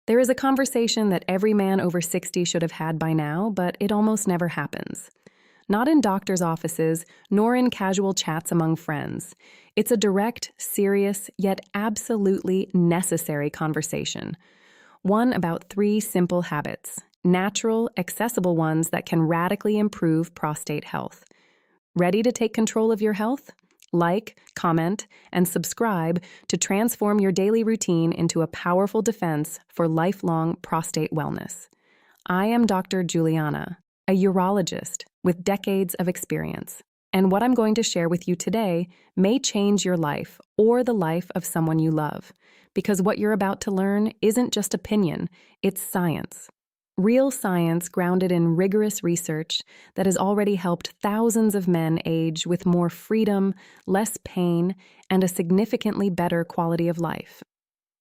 There is a conversation that every man over 60 should have had by now, but it almost never happens. Not in doctors' offices, nor in casual chats among friends. It's a direct, serious, yet absolutely necessary conversation. One about three simple habits, natural, accessible ones that can radically improve prostate health. Ready to take control of your health? Like, comment, and subscribe to transform your daily routine into a powerful defense for lifelong prostate wellness. I am Dr. Juliana, a urologist with decades of experience, and what I'm going to share with you today may change your life or the life of someone you love, because what you're about to learn isn't just opinion, it's science. Real science grounded in rigorous research that has already helped thousands of men age with more freedom, less pain, and a significantly better quality of life.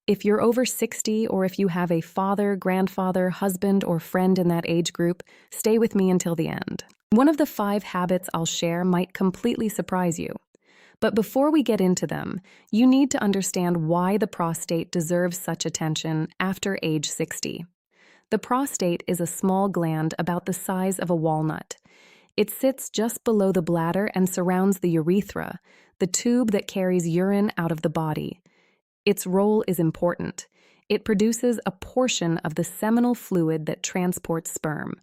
If you're over 60 or if you have a father, grandfather, husband, or friend in that age group, stay with me until the end. One of the 5 habits I'll share might completely surprise you. But before we get into them, you need to understand why the prostate deserves such attention after age 60. The prostate is a small gland about the size of a walnut. It sits just below the bladder and surrounds the urethra, the tube that carries urine out of the body. Its role is important. It produces a portion of the seminal fluid that transports sperm.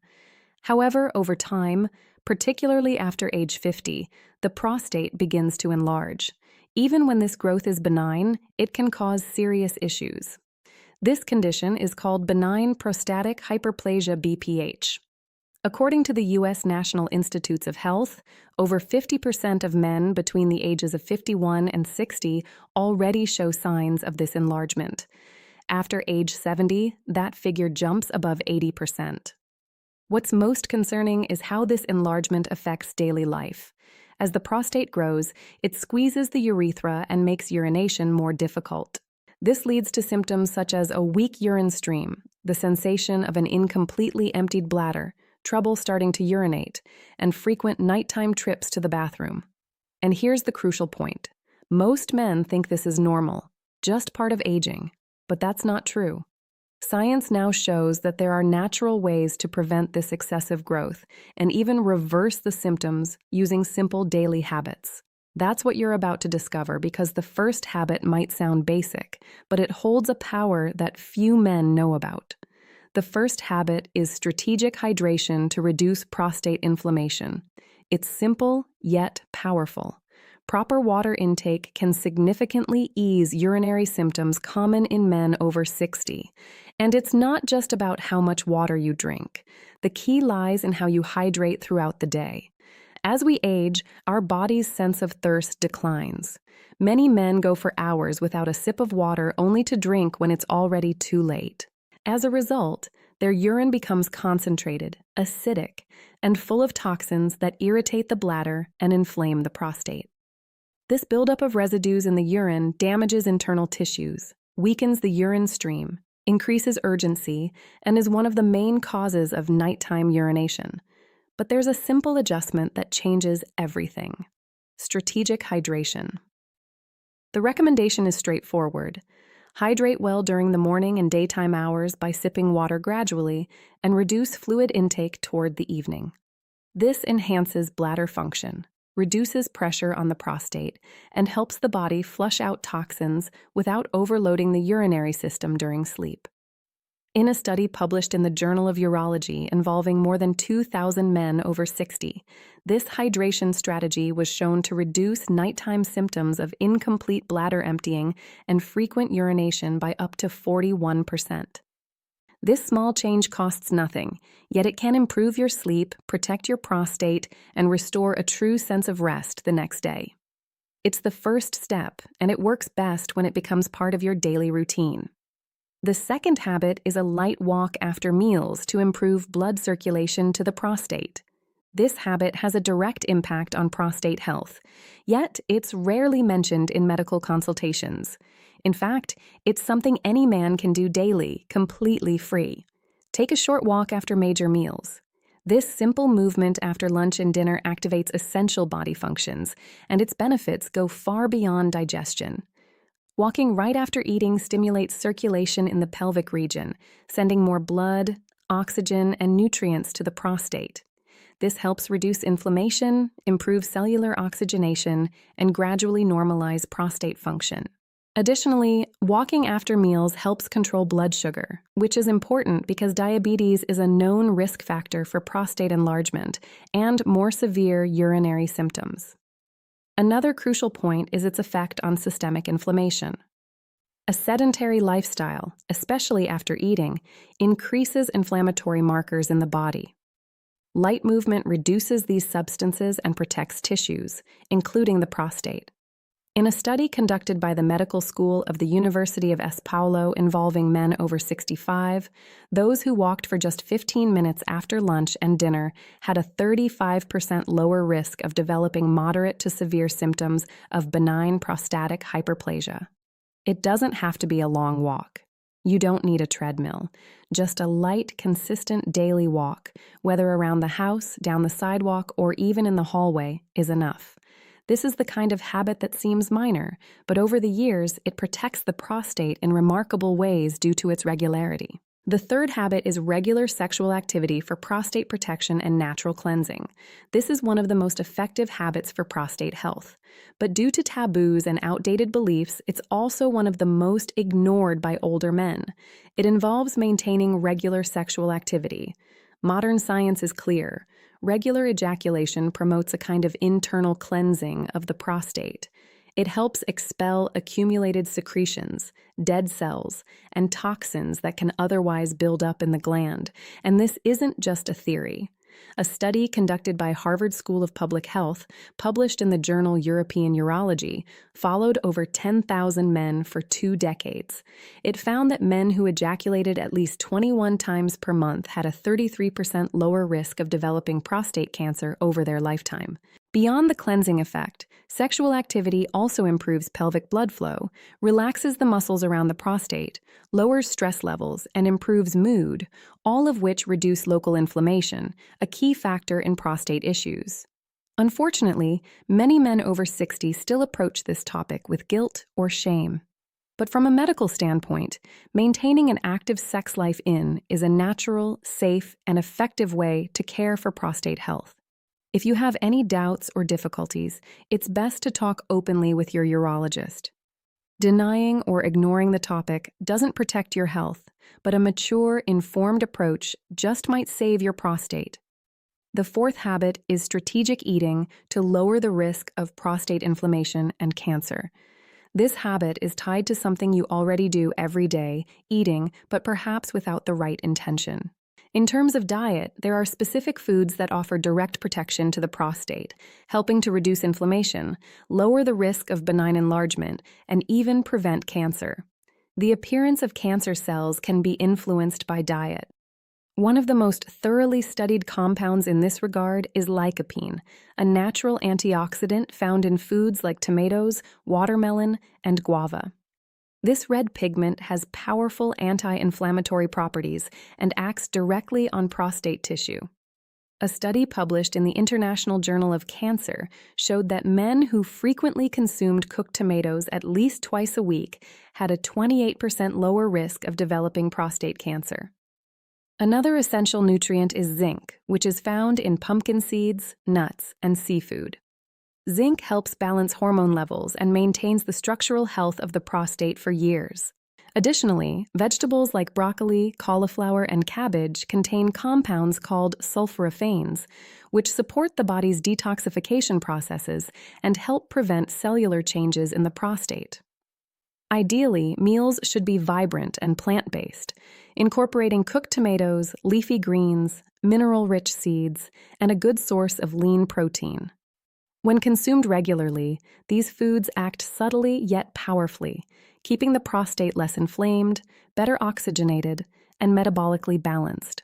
However, over time, particularly after age 50, the prostate begins to enlarge. Even when this growth is benign, it can cause serious issues. This condition is called benign prostatic hyperplasia (BPH). According to the U.S. National Institutes of Health, over 50% of men between the ages of 51 and 60 already show signs of this enlargement. After age 70, that figure jumps above 80%. What's most concerning is how this enlargement affects daily life. As the prostate grows, it squeezes the urethra and makes urination more difficult. This leads to symptoms such as a weak urine stream, the sensation of an incompletely emptied bladder, trouble starting to urinate, and frequent nighttime trips to the bathroom. And here's the crucial point. Most men think this is normal, just part of aging, but that's not true. Science now shows that there are natural ways to prevent this excessive growth and even reverse the symptoms using simple daily habits. That's what you're about to discover because the first habit might sound basic, but it holds a power that few men know about. The first habit is strategic hydration to reduce prostate inflammation. It's simple yet powerful. Proper water intake can significantly ease urinary symptoms common in men over 60. And it's not just about how much water you drink. The key lies in how you hydrate throughout the day. As we age, our body's sense of thirst declines. Many men go for hours without a sip of water only to drink when it's already too late. As a result, their urine becomes concentrated, acidic, and full of toxins that irritate the bladder and inflame the prostate. This buildup of residues in the urine damages internal tissues, weakens the urine stream, increases urgency, and is one of the main causes of nighttime urination. But there's a simple adjustment that changes everything. Strategic hydration. The recommendation is straightforward. Hydrate well during the morning and daytime hours by sipping water gradually and reduce fluid intake toward the evening. This enhances bladder function, reduces pressure on the prostate, and helps the body flush out toxins without overloading the urinary system during sleep. In a study published in the Journal of Urology involving more than 2,000 men over 60, this hydration strategy was shown to reduce nighttime symptoms of incomplete bladder emptying and frequent urination by up to 41%. This small change costs nothing, yet it can improve your sleep, protect your prostate, and restore a true sense of rest the next day. It's the first step, and it works best when it becomes part of your daily routine. The second habit is a light walk after meals to improve blood circulation to the prostate. This habit has a direct impact on prostate health, yet it's rarely mentioned in medical consultations. In fact, it's something any man can do daily, completely free. Take a short walk after major meals. This simple movement after lunch and dinner activates essential body functions, and its benefits go far beyond digestion. Walking right after eating stimulates circulation in the pelvic region, sending more blood, oxygen, and nutrients to the prostate. This helps reduce inflammation, improve cellular oxygenation, and gradually normalize prostate function. Additionally, walking after meals helps control blood sugar, which is important because diabetes is a known risk factor for prostate enlargement and more severe urinary symptoms. Another crucial point is its effect on systemic inflammation. A sedentary lifestyle, especially after eating, increases inflammatory markers in the body. Light movement reduces these substances and protects tissues, including the prostate. In a study conducted by the Medical School of the University of São Paulo involving men over 65, those who walked for just 15 minutes after lunch and dinner had a 35% lower risk of developing moderate to severe symptoms of benign prostatic hyperplasia. It doesn't have to be a long walk. You don't need a treadmill. Just a light, consistent daily walk, whether around the house, down the sidewalk, or even in the hallway, is enough. This is the kind of habit that seems minor, but over the years, it protects the prostate in remarkable ways due to its regularity. The third habit is regular sexual activity for prostate protection and natural cleansing. This is one of the most effective habits for prostate health. But due to taboos and outdated beliefs, it's also one of the most ignored by older men. It involves maintaining regular sexual activity. Modern science is clear. Regular ejaculation promotes a kind of internal cleansing of the prostate. It helps expel accumulated secretions, dead cells, and toxins that can otherwise build up in the gland. And this isn't just a theory. A study conducted by Harvard School of Public Health, published in the journal European Urology, followed over 10,000 men for 2 decades. It found that men who ejaculated at least 21 times per month had a 33% lower risk of developing prostate cancer over their lifetime. Beyond the cleansing effect, sexual activity also improves pelvic blood flow, relaxes the muscles around the prostate, lowers stress levels, and improves mood, all of which reduce local inflammation, a key factor in prostate issues. Unfortunately, many men over 60 still approach this topic with guilt or shame. But from a medical standpoint, maintaining an active sex life is a natural, safe, and effective way to care for prostate health. If you have any doubts or difficulties, it's best to talk openly with your urologist. Denying or ignoring the topic doesn't protect your health, but a mature, informed approach just might save your prostate. The fourth habit is strategic eating to lower the risk of prostate inflammation and cancer. This habit is tied to something you already do every day, eating, but perhaps without the right intention. In terms of diet, there are specific foods that offer direct protection to the prostate, helping to reduce inflammation, lower the risk of benign enlargement, and even prevent cancer. The appearance of cancer cells can be influenced by diet. One of the most thoroughly studied compounds in this regard is lycopene, a natural antioxidant found in foods like tomatoes, watermelon, and guava. This red pigment has powerful anti-inflammatory properties and acts directly on prostate tissue. A study published in the International Journal of Cancer showed that men who frequently consumed cooked tomatoes at least twice a week had a 28% lower risk of developing prostate cancer. Another essential nutrient is zinc, which is found in pumpkin seeds, nuts, and seafood. Zinc helps balance hormone levels and maintains the structural health of the prostate for years. Additionally, vegetables like broccoli, cauliflower, and cabbage contain compounds called sulforaphanes, which support the body's detoxification processes and help prevent cellular changes in the prostate. Ideally, meals should be vibrant and plant-based, incorporating cooked tomatoes, leafy greens, mineral-rich seeds, and a good source of lean protein. When consumed regularly, these foods act subtly yet powerfully, keeping the prostate less inflamed, better oxygenated, and metabolically balanced.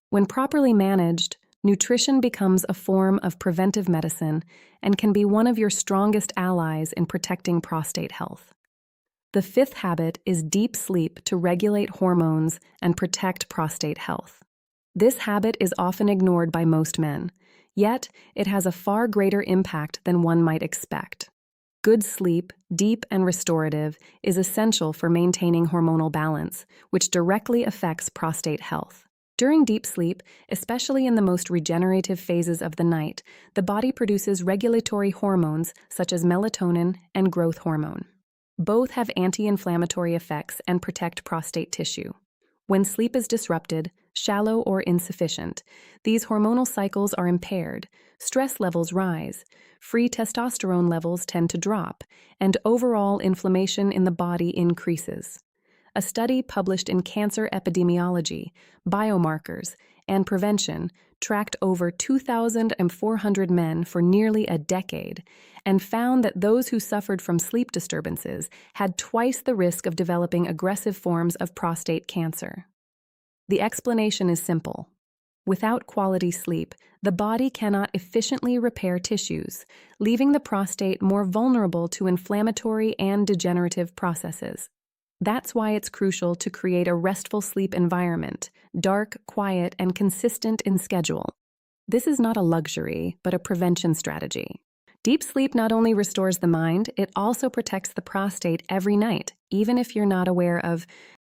When properly managed, nutrition becomes a form of preventive medicine and can be one of your strongest allies in protecting prostate health. The fifth habit is deep sleep to regulate hormones and protect prostate health. This habit is often ignored by most men, yet it has a far greater impact than one might expect. Good sleep, deep and restorative, is essential for maintaining hormonal balance, which directly affects prostate health. During deep sleep, especially in the most regenerative phases of the night, the body produces regulatory hormones such as melatonin and growth hormone. Both have anti-inflammatory effects and protect prostate tissue. When sleep is disrupted, shallow or insufficient, these hormonal cycles are impaired, stress levels rise, free testosterone levels tend to drop, and overall inflammation in the body increases. A study published in Cancer Epidemiology, Biomarkers, and Prevention tracked over 2,400 men for nearly a decade and found that those who suffered from sleep disturbances had twice the risk of developing aggressive forms of prostate cancer. The explanation is simple. Without quality sleep, the body cannot efficiently repair tissues, leaving the prostate more vulnerable to inflammatory and degenerative processes. That's why it's crucial to create a restful sleep environment, dark, quiet, and consistent in schedule. This is not a luxury, but a prevention strategy. Deep sleep not only restores the mind, it also protects the prostate every night, even if you're not aware of